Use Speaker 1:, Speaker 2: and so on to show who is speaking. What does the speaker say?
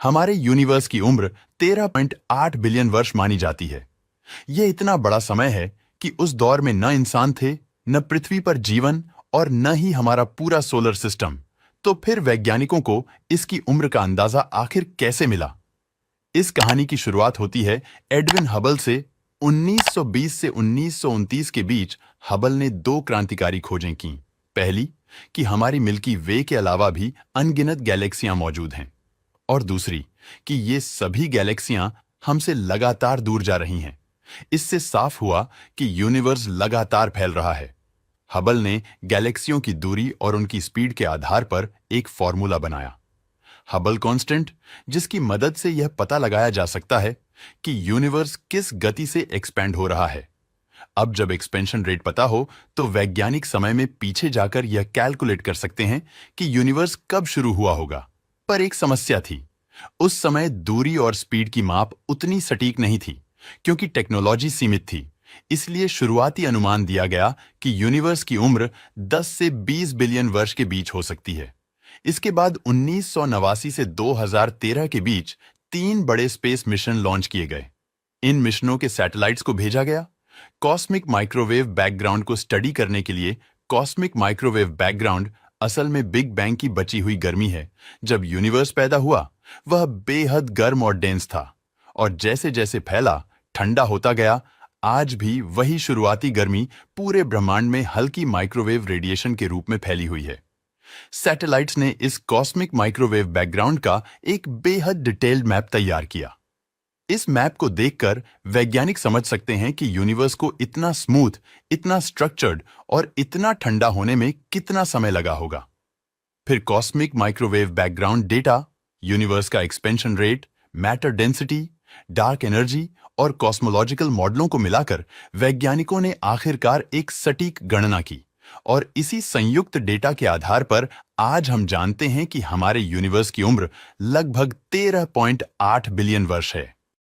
Speaker 1: हमारे यूनिवर्स की उम्र 13.8 बिलियन वर्ष मानी जाती है। यह इतना बड़ा समय है कि उस दौर में न इंसान थे, न पृथ्वी पर जीवन और न ही हमारा पूरा सोलर सिस्टम। तो फिर वैज्ञानिकों को इसकी उम्र का अंदाजा आखिर कैसे मिला? इस कहानी की शुरुआत होती है एडविन हबल से। 1920 से 1929 के बीच हबल ने दो क्रांतिकारी खोजें की। पहली, कि हमारी मिल्की वे के अलावा भी अनगिनत गैलेक्सियां मौजूद हैं, और दूसरी कि ये सभी गैलेक्सियां हमसे लगातार दूर जा रही हैं। इससे साफ हुआ कि यूनिवर्स लगातार फैल रहा है। हबल ने गैलेक्सियों की दूरी और उनकी स्पीड के आधार पर एक फॉर्मूला बनाया, हबल कांस्टेंट, जिसकी मदद से यह पता लगाया जा सकता है कि यूनिवर्स किस गति से एक्सपैंड हो रहा है। अब जब एक्सपेंशन रेट पता हो तो वैज्ञानिक समय में पीछे जाकर यह कैलकुलेट कर सकते हैं कि यूनिवर्स कब शुरू हुआ होगा। पर एक समस्या थी। उस समय दूरी और स्पीड की माप उतनी सटीक नहीं थी, क्योंकि टेक्नोलॉजी सीमित थी। इसलिए शुरुआती अनुमान दिया गया कि यूनिवर्स की उम्र 10 से 20 बिलियन वर्ष के बीच हो सकती है। इसके बाद 1989 से 2013 के बीच 3 बड़े स्पेस मिशन लॉन्च किए गए। इन मिशनों के सैटेलाइट्स को भेजा गया। कॉस्मिक माइक्रोवेव बैकग्राउंड को स्टडी करने के लिए। कॉस्मिक माइक्रोवेव बैकग्राउंड असल में बिग बैंग की बची हुई गर्मी है। जब यूनिवर्स पैदा हुआ, वह बेहद गर्म और डेंस था, और जैसे जैसे फैला, ठंडा होता गया। आज भी वही शुरुआती गर्मी पूरे ब्रह्मांड में हल्की माइक्रोवेव रेडिएशन के रूप में फैली हुई है। सैटेलाइट्स ने इस कॉस्मिक माइक्रोवेव बैकग्राउंड का एक बेहद डिटेल्ड मैप तैयार किया। इस मैप को देखकर वैज्ञानिक समझ सकते हैं कि यूनिवर्स को इतना स्मूथ, इतना स्ट्रक्चर्ड और इतना ठंडा होने में कितना समय लगा होगा। फिर cosmic microwave background data, universe का expansion rate, matter density, dark energy और कॉस्मोलॉजिकल मॉडलों को मिलाकर वैज्ञानिकों ने आखिरकार एक सटीक गणना की। और इसी संयुक्त डेटा के आधार पर आज हम जानते हैं कि हमारे यूनिवर्स की उम्र लगभग 13.8 बिलियन वर्ष है।